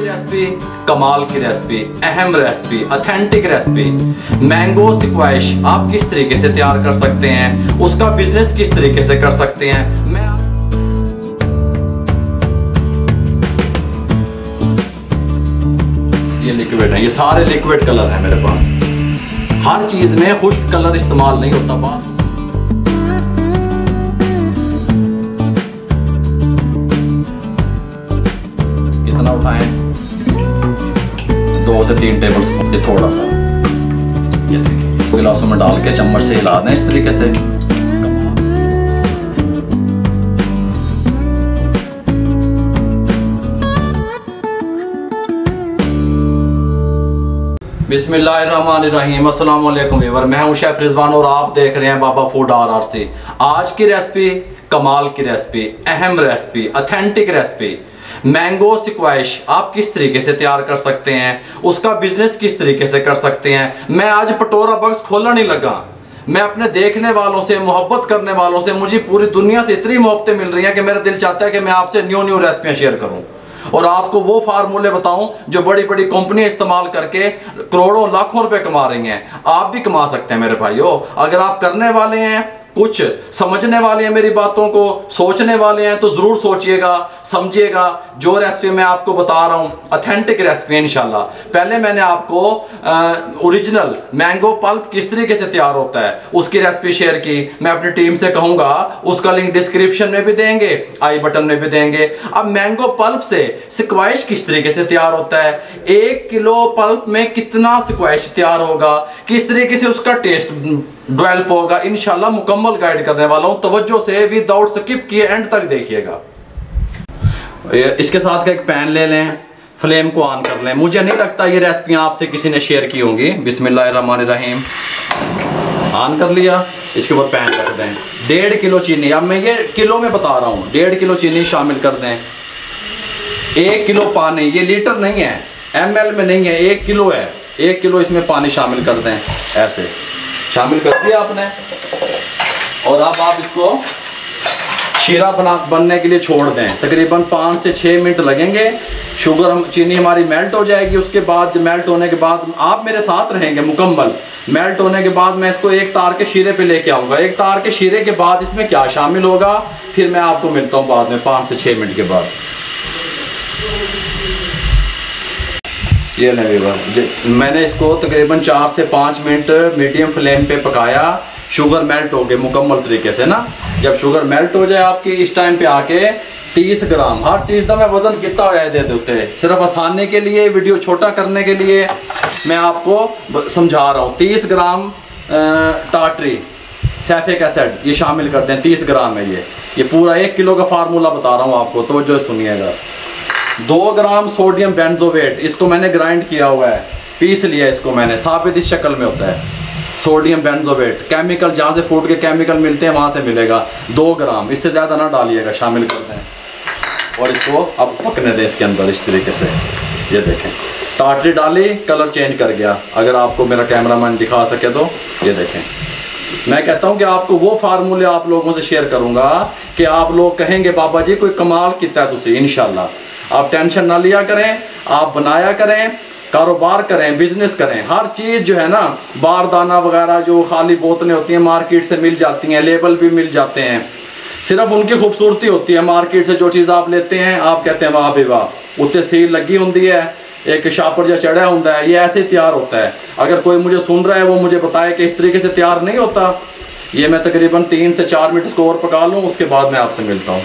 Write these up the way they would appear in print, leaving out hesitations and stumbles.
की रेसिपी कमाल की रेसिपी, अहम recipe, authentic recipe. Mango squash आप किस तरीके से तैयार कर सकते हैं, उसका बिजनेस किस तरीके से कर सकते हैं। ये लिक्विड है, ये सारे लिक्विड कलर है मेरे पास। हर चीज में खुश्क कलर इस्तेमाल नहीं होता। बात कितना उठाएं, 2 से 3 टेबल स्पून, ये थोड़ा सा, ये देखिए गिलासों में डाल के चम्मच से हिला दें इस तरीके से। बिस्मिल्लाहिर्रहमानिर्रहीम, अस्सलाम वालेकुम व्यूअर, मैं हूं शेफ रिजवान और आप देख रहे हैं बाबा फूड RRC। आज की रेसिपी कमाल की रेसिपी, अहम recipe, authentic recipe. Mango squash आप किस तरीके से तैयार कर सकते हैं, उसका बिजनेस किस तरीके से कर सकते हैं। मैं आज पटोरा बॉक्स खोलने नहीं लगा। मैं अपने देखने वालों से, मोहब्बत करने वालों से, मुझे पूरी दुनिया से इतनी मोहब्बतें मिल रही हैं कि मेरा दिल चाहता है कि मैं आपसे न्यू रेसिपियां शेयर करूं और आपको वो फार्मूले बताऊं जो बड़ी बड़ी कंपनियां इस्तेमाल करके करोड़ों लाखों रुपए कमा रही हैं। आप भी कमा सकते हैं मेरे भाइयों, अगर आप करने वाले हैं, कुछ समझने वाले हैं, मेरी बातों को सोचने वाले हैं, तो जरूर सोचिएगा, समझिएगा। जो रेसिपी मैं आपको बता रहा हूं ऑथेंटिक रेसिपी इंशाल्लाह। पहले मैंने आपको ओरिजिनल मैंगो पल्प किस तरीके से तैयार होता है उसकी रेसिपी शेयर की। मैं अपनी टीम से कहूंगा उसका लिंक डिस्क्रिप्शन में भी देंगे, आई बटन में भी देंगे। अब मैंगो पल्प से स्क्वैश किस तरीके से तैयार होता है, 1 किलो पल्प में कितना स्क्वैश तैयार होगा, किस तरीके से उसका टेस्ट डेवलप होगा, इंशाल्लाह मुकम्मल गाइड करने वाला हूं। तवज्जो से विदाउट स्किप किए एंड तक देखिएगा। इसके साथ का एक पैन ले लें, फ्लेम को ऑन कर लें। मुझे नहीं लगता ये रेसिपियां आपसे किसी ने शेयर की होंगी। बिस्मिल्लाहिर्रहमानिर्रहीम, ऑन कर लिया। इसके ऊपर पैन रख दें। 1.5 किलो चीनी, अब मैं ये किलो में बता रहा हूँ, 1.5 किलो चीनी शामिल कर दें। 1 किलो पानी, ये लीटर नहीं है, ml में नहीं है, 1 किलो है। 1 किलो इसमें पानी शामिल कर दें। ऐसे शामिल कर दिया आपने और अब आप इसको शीरा बनने के लिए छोड़ दें। तकरीबन 5 से 6 मिनट लगेंगे। शुगर चीनी हमारी मेल्ट हो जाएगी। उसके बाद मेल्ट होने के बाद आप मेरे साथ रहेंगे मुकम्मल। मेल्ट होने के बाद मैं इसको एक तार के शीरे पे लेके आऊँगा। एक तार के शीरे के बाद इसमें क्या शामिल होगा फिर मैं आपको मिलता हूँ बाद में 5 से 6 मिनट के बाद। ये नहीं, मैंने इसको तकरीबन 4 से 5 मिनट मीडियम फ्लेम पे पकाया। शुगर मेल्ट हो गए मुकम्मल तरीके से ना। जब शुगर मेल्ट हो जाए आपकी, इस टाइम पे आके 30 ग्राम, हर चीज़ का मैं वज़न कितना होया दे देते हैं, सिर्फ आसानी के लिए, वीडियो छोटा करने के लिए मैं आपको समझा रहा हूँ। 30 ग्राम टाटरी सैफिक एसिड ये शामिल कर दें। 30 ग्राम है ये पूरा 1 किलो का फार्मूला बता रहा हूँ आपको, तो जो सुनिएगा। 2 ग्राम सोडियम बेंजोएट, इसको मैंने ग्राइंड किया हुआ है, पीस लिया इसको मैंने, साबित इस शक्ल में होता है सोडियम बेंजोएट। केमिकल जहाँ से फूड के केमिकल मिलते हैं वहाँ से मिलेगा। 2 ग्राम, इससे ज़्यादा ना डालिएगा, शामिल करते हैं और इसको अब पकने दें इसके अंदर इस तरीके से। ये देखें, टाटरी डाली, कलर चेंज कर गया। अगर आपको मेरा कैमरामैन दिखा सके तो ये देखें। मैं कहता हूँ कि आपको वो फार्मूले आप लोगों से शेयर करूँगा कि आप लोग कहेंगे बाबा जी कोई कमाल किया तुसी। इंशाल्लाह आप टेंशन ना लिया करें, आप बनाया करें, कारोबार करें, बिजनेस करें। हर चीज़ जो है ना, बारदाना वगैरह जो खाली बोतलें होती हैं मार्केट से मिल जाती हैं, लेबल भी मिल जाते हैं, सिर्फ उनकी खूबसूरती होती है। मार्केट से जो चीज़ आप लेते हैं आप कहते हैं वाह भी वाह, उत्ते सील लगी होती है, एक शापर जो चढ़ा होता है, ये ऐसे तैयार होता है। अगर कोई मुझे सुन रहा है वो मुझे बताए कि इस तरीके से तैयार नहीं होता। ये मैं तकरीबन 3 से 4 मिनट इसको और पका लूँ, उसके बाद मैं आपसे मिलता हूँ।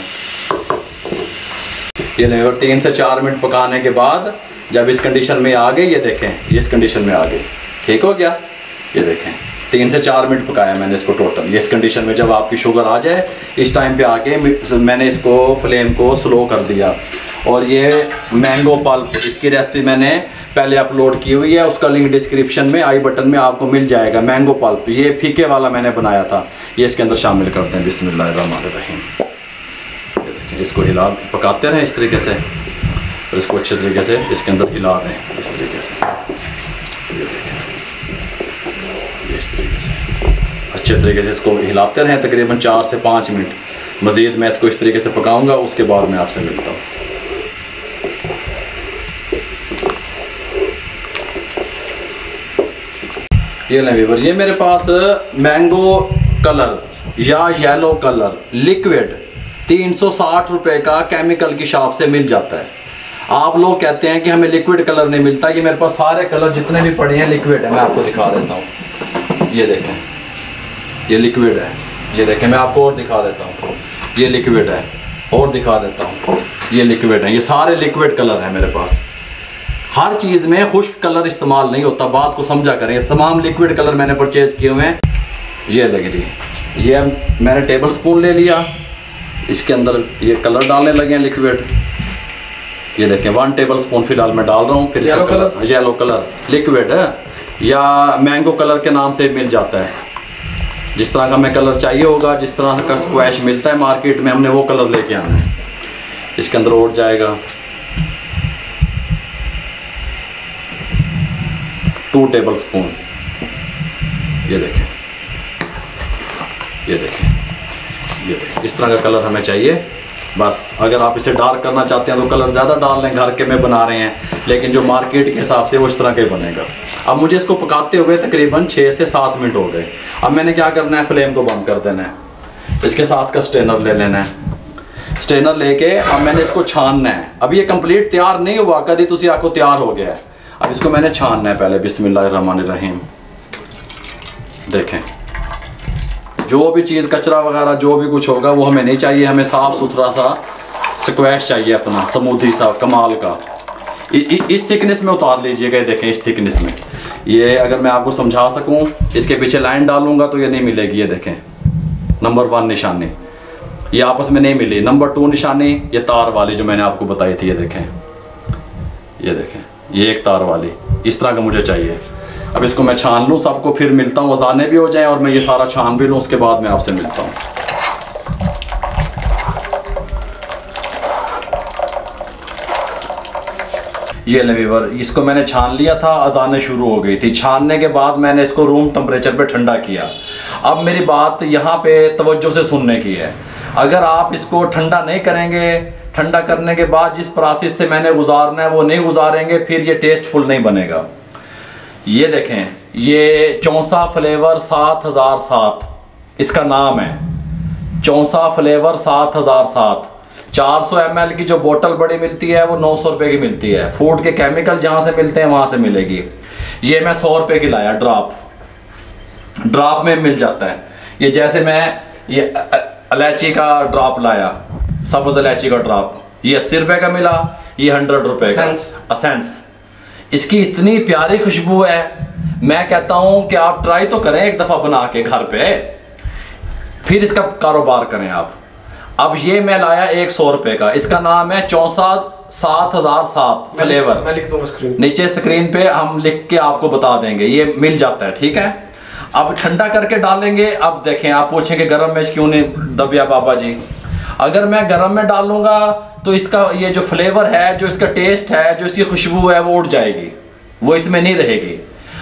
ये नहीं, और 3 से 4 मिनट पकाने के बाद जब इस कंडीशन में आ गए, ये देखें, ये इस कंडीशन में आ गई, ठीक हो गया। ये देखें 3 से 4 मिनट पकाया मैंने इसको टोटल। ये इस कंडीशन में जब आपकी शुगर आ जाए, इस टाइम पे आके मैंने इसको फ्लेम को स्लो कर दिया। और ये मैंगो पल्प, इसकी रेसिपी मैंने पहले अपलोड की हुई है, उसका लिंक डिस्क्रिप्शन में, आई बटन में आपको मिल जाएगा। मैंगो पल्प ये फीके वाला मैंने बनाया था, ये इसके अंदर शामिल करते हैं। बिस्मिल्लाहिर्रहमानिर्रहीम। ये देखें, इसको हिला पकाते रहें इस तरीके से, और इसको अच्छे तरीके से इसके अंदर हिला दें इस तरीके से। ये देखें, ये इस तरीके से अच्छे तरीके से इसको हिलाते रहें तकरीबन 4 से 5 मिनट। मज़ीद मैं इसको इस तरीके से पकाऊंगा, उसके बाद मैं आपसे मिलता हूँ। ये लें व्यूअर, ये मेरे पास मैंगो कलर या येलो कलर लिक्विड 360 रुपये का केमिकल की शॉप से मिल जाता है। आप लोग कहते हैं कि हमें लिक्विड कलर नहीं मिलता, ये मेरे पास सारे कलर जितने भी पड़े हैं लिक्विड है। मैं आपको दिखा देता हूँ, ये देखें, ये लिक्विड है। ये देखें, मैं आपको और दिखा देता हूँ, ये लिक्विड है, और दिखा देता हूँ, ये लिक्विड है। ये सारे लिक्विड कलर हैं मेरे पास। हर चीज़ में खुश्क कलर इस्तेमाल नहीं होता, बात को समझा करें। तमाम लिक्विड कलर मैंने परचेज़ किए हुए हैं। ये देखिए, ये मैंने टेबल स्पून ले लिया, इसके अंदर ये कलर डालने लगे हैं लिक्विड। ये देखें 1 टेबल स्पून फिलहाल मैं डाल रहा हूँ। फिर येलो कलर लिक्विड है या मैंगो कलर के नाम से मिल जाता है। जिस तरह का हमें कलर चाहिए होगा, जिस तरह का स्क्वैश मिलता है मार्केट में, हमने वो कलर लेके आना है। इसके अंदर और जाएगा 2 टेबल स्पून। ये देखें, ये देखें, ये देखें, इस तरह का कलर हमें चाहिए। बस अगर आप इसे डार्क करना चाहते हैं तो कलर ज़्यादा डाल लें, घर के में बना रहे हैं, लेकिन जो मार्केट के हिसाब से वो इस तरह का ही बनेगा। अब मुझे इसको पकाते हुए तकरीबन 6 से 7 मिनट हो गए। अब मैंने क्या करना है, फ्लेम को बंद कर देना है। इसके साथ का स्ट्रेनर ले लेना है। स्ट्रेनर लेके अब मैंने इसको छानना है। अब ये कंप्लीट तैयार नहीं हुआ, कभी तुसी आपको तैयार हो गया है। अब इसको मैंने छानना है पहले। बिस्मिल्लाहिर्रहमानिर्रहीम। देखें, जो भी चीज़ कचरा वगैरह जो भी कुछ होगा वो हमें नहीं चाहिए। हमें साफ़ सुथरा सा स्क्वैश चाहिए, अपना स्मूदी सा कमाल का। इस थिकनेस में उतार लीजिएगा। देखें, इस थिकनेस में। ये अगर मैं आपको समझा सकूं, इसके पीछे लाइन डालूंगा तो ये नहीं मिलेगी। ये देखें, नंबर 1 निशानी ये आपस में नहीं मिली। नंबर 2 निशानी ये तार वाली जो मैंने आपको बताई थी। ये देखें, ये देखें, ये एक तार वाली इस तरह का मुझे चाहिए। अब इसको मैं छान लूँ सबको, फिर मिलता हूँ। वज़ाने भी हो जाएं और मैं ये सारा छान भी लूँ, उसके बाद मैं आपसे मिलता हूँ। ये ले व्यूअर, इसको मैंने छान लिया था, अजानें शुरू हो गई थी। छानने के बाद मैंने इसको रूम टेम्परेचर पे ठंडा किया। अब मेरी बात यहाँ पे तवज्जो से सुनने की है। अगर आप इसको ठंडा नहीं करेंगे, ठंडा करने के बाद जिस प्रोसेस से मैंने गुजारना है वो नहीं गुजारेंगे, फिर ये टेस्टफुल नहीं बनेगा। ये देखें, ये चौसा फ्लेवर 7007 इसका नाम है। चौसा फ्लेवर 7007। 400 ml की जो बोतल बड़ी मिलती है वो 900 रुपये की मिलती है। फूड के केमिकल जहाँ से मिलते हैं वहाँ से मिलेगी। ये मैं 100 रुपये की लाया। ड्रॉप में मिल जाता है। ये जैसे मैं ये इलायची का ड्रॉप लाया, सब्ज़ इलायची का ड्रॉप, ये 80 रुपये का मिला। ये 100 रुपये का एसेंस। इसकी इतनी प्यारी खुशबू है, मैं कहता हूँ कि आप ट्राई तो करें एक दफ़ा बना के घर पे, फिर इसका कारोबार करें आप। अब ये मैं लाया 100 रुपये का। इसका नाम है 64,7007 फ्लेवर। मैं लिख दूंगा स्क्रीन, नीचे स्क्रीन पे हम लिख के आपको बता देंगे, ये मिल जाता है। ठीक है, अब ठंडा करके डालेंगे। अब देखें, आप पूछेंगे गरम में क्यों नहीं दबिया बाबा जी। अगर मैं गरम में डालूंगा तो इसका ये जो फ्लेवर है, जो इसका टेस्ट है, जो इसकी खुशबू है वो उड़ जाएगी, वो इसमें नहीं रहेगी।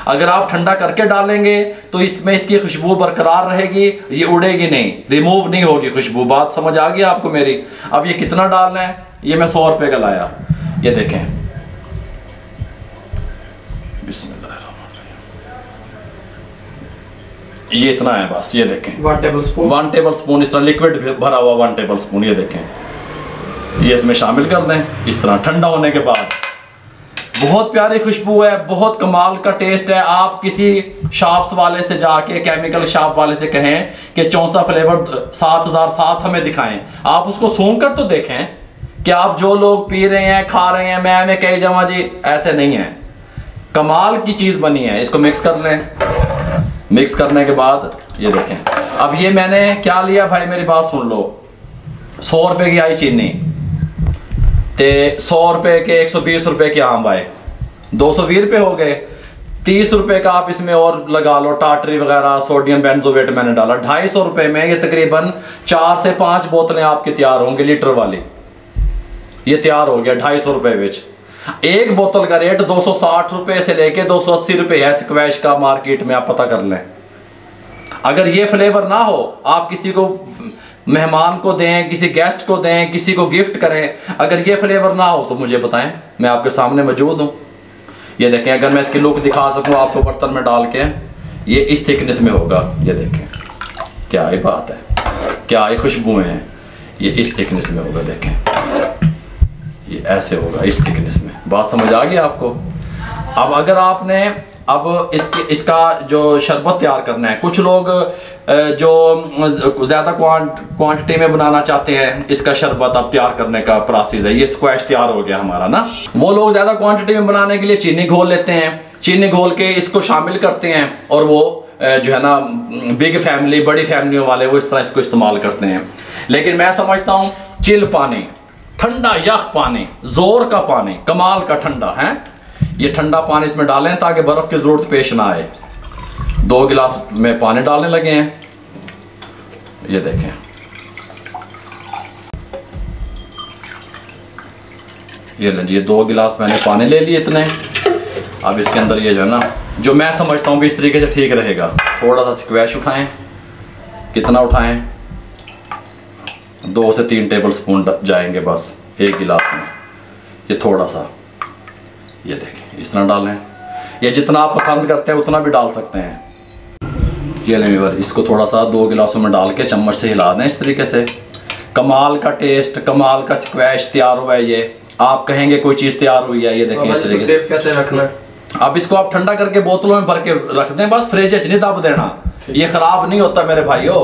अगर आप ठंडा करके डालेंगे तो इसमें इसकी खुशबू बरकरार रहेगी, ये उड़ेगी नहीं, रिमूव नहीं होगी खुशबू। बात समझ आ गई आपको मेरी। अब ये कितना डालना है, ये मैं 100 रुपये का लाया। ये देखें, बिस्मिल्लाहिर्रहमानिर्रहीम। ये इतना है बस। ये देखें, 1 टेबल स्पून। 1 टेबल स्पून इस तरह लिक्विड भरा हुआ 1 टेबल स्पून। ये देखें, ये इसमें शामिल कर दें। इस तरह ठंडा होने के बाद बहुत प्यारी खुशबू है, बहुत कमाल का टेस्ट है। आप किसी शॉप्स वाले से जाके, केमिकल शॉप वाले से कहें कि चौसा फ्लेवर 7007 हमें दिखाएं, आप उसको सूंघ कर तो देखें कि आप जो लोग पी रहे हैं, खा रहे हैं, मैं कही जमा जी, ऐसे नहीं है। कमाल की चीज़ बनी है। इसको मिक्स कर लें। मिक्स करने के बाद ये देखें, अब ये मैंने क्या लिया भाई, मेरी बात सुन लो। 100 रुपये की आई चीनी, ते 100 रुपये के 120 रुपये के आम आए, 220 रुपये हो गए। 30 रुपये का आप इसमें और लगा लो, टाटरी वगैरह, सोडियम बेंजोवेट मैंने डाला। 250 रुपये में ये तकरीबन 4 से 5 बोतलें आपके तैयार होंगी, लीटर वाली। ये तैयार हो गया 250 रुपये में। एक बोतल का रेट 260 रुपये से लेके 280 रुपये है स्क्वैश का मार्केट में, आप पता कर लें। अगर ये फ्लेवर ना हो, आप किसी को मेहमान को दें, किसी गेस्ट को दें, किसी को गिफ्ट करें, अगर ये फ्लेवर ना हो तो मुझे बताएं, मैं आपके सामने मौजूद हूँ। ये देखें, अगर मैं इसकी लुक दिखा सकूँ आपको बर्तन में डाल के, ये इस थिकनेस में होगा। ये देखें, क्या ही बात है, क्या ही खुशबुएं हैं। ये इस थिकनेस में होगा, देखें ये ऐसे होगा इस थिकनेस में। बात समझ आ गई आपको? अब अगर आपने अब इसका जो शरबत तैयार करना है, कुछ लोग जो ज़्यादा क्वांटिटी में बनाना चाहते हैं इसका शरबत अब तैयार करने का प्रोसेस है। ये स्क्वैश तैयार हो गया हमारा ना। वो लोग ज़्यादा क्वांटिटी में बनाने के लिए चीनी घोल लेते हैं, चीनी घोल के इसको शामिल करते हैं और वो जो है ना बिग फैमिली, बड़ी फैमिलियों वाले वो इस तरह इसको इस्तेमाल करते हैं। लेकिन मैं समझता हूँ चिल पानी, ठंडा यख पानी, जोर का पानी, कमाल का ठंडा है, ये ठंडा पानी इसमें डालें ताकि बर्फ की जरूरत पेश ना आए। 2 गिलास में पानी डालने लगे हैं, ये देखें। ये लें जी, 2 गिलास मैंने पानी ले लिए इतने। अब इसके अंदर ये जो है ना, जो मैं समझता हूँ भी इस तरीके से ठीक रहेगा, थोड़ा सा स्क्वैश उठाएं। कितना उठाएं? 2 से 3 टेबल स्पून जाएंगे बस 1 गिलास में। ये थोड़ा सा, ये देखें इस तरह डालें, या जितना आप पसंद करते हैं उतना भी डाल सकते हैं। ये लें व्यूअर, इसको थोड़ा सा 2 गिलासों में डाल के चम्मच से हिला दें इस तरीके से। कमाल का टेस्ट, कमाल का स्क्वैश तैयार हुआ है। ये आप कहेंगे कोई चीज़ तैयार हुई है। ये देखें इस तरीके से। कैसे रखना है? अब इसको आप ठंडा करके बोतलों में भर के रख दें, बस फ्रिज नहीं दब देना, ये ख़राब नहीं होता मेरे भाइयों।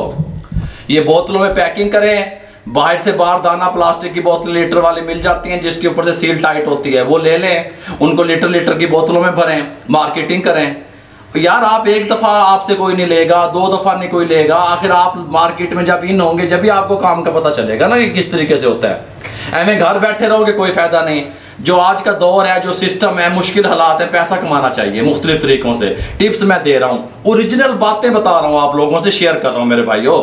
ये बोतलों में पैकिंग करें, बाहर से बाहर दाना प्लास्टिक की बोतल लीटर वाली मिल जाती हैं जिसके ऊपर से सील टाइट होती है, वो ले लें, उनको लीटर की बोतलों में भरें, मार्केटिंग करें। यार आप एक दफ़ा आपसे कोई नहीं लेगा, 2 दफ़ा नहीं कोई लेगा, आखिर आप मार्केट में जब इन होंगे जब भी आपको काम का पता चलेगा ना कि किस तरीके से होता है। ऐਵੇਂ घर बैठे रहोगे कोई फ़ायदा नहीं। जो आज का दौर है, जो सिस्टम है, मुश्किल हालात है, पैसा कमाना चाहिए मुख्तलिफ तरीक़ों से। टिप्स मैं दे रहा हूँ, ओरिजिनल बातें बता रहा हूँ, आप लोगों से शेयर कर रहा हूँ मेरे भाइयों।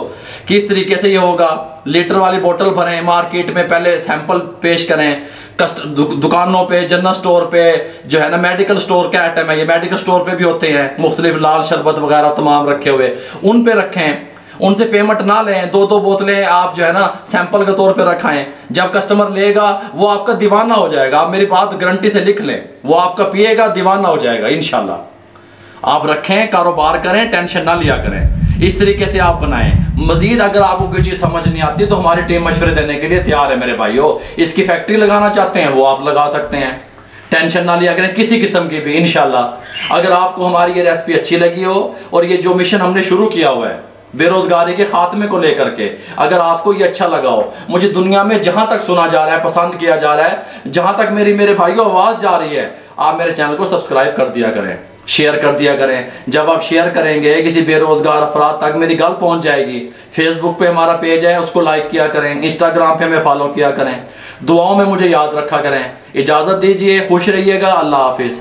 किस तरीके से ये होगा, लीटर वाली बोतल भरें, मार्केट में पहले सैंपल पेश करें, दुकानों पे, जनरल स्टोर पे, जो है ना मेडिकल स्टोर के आइटम है, ये मेडिकल स्टोर पे भी होते हैं मुख्तलिफ, लाल शरबत वगैरह तमाम रखे हुए, उन पे रखें। उनसे पेमेंट ना लें, 2 बोतलें आप जो है ना सैंपल के तौर पे रखाएं। जब कस्टमर लेगा वो आपका दीवाना हो जाएगा, आप मेरी बात गारंटी से लिख लें, वो आपका पिएगा, दीवाना हो जाएगा इंशाल्लाह। आप रखें, कारोबार करें, टेंशन ना लिया करें, इस तरीके से आप बनाएं। मजीद अगर आपको कोई चीज़ समझ नहीं आती तो हमारी टीम मशवरे देने के लिए तैयार है मेरे भाइयों। इसकी फैक्ट्री लगाना चाहते हैं वो आप लगा सकते हैं, टेंशन ना लिया करें किसी किस्म की भी इंशाल्लाह। अगर आपको हमारी ये रेसिपी अच्छी लगी हो और ये जो मिशन हमने शुरू किया हुआ है बेरोजगारी के खात्मे को लेकर के, अगर आपको ये अच्छा लगा हो, मुझे दुनिया में जहां तक सुना जा रहा है, पसंद किया जा रहा है, जहां तक मेरे भाइयों आवाज़ जा रही है, आप मेरे चैनल को सब्सक्राइब कर दिया करें, शेयर कर दिया करें। जब आप शेयर करेंगे किसी बेरोजगार अफराद तक मेरी गल पहुंच जाएगी। फेसबुक पे हमारा पेज है, उसको लाइक किया करें, इंस्टाग्राम पे हमें फॉलो किया करें, दुआओं में मुझे याद रखा करें। इजाज़त दीजिए, खुश रहिएगा, अल्लाह हाफिज़।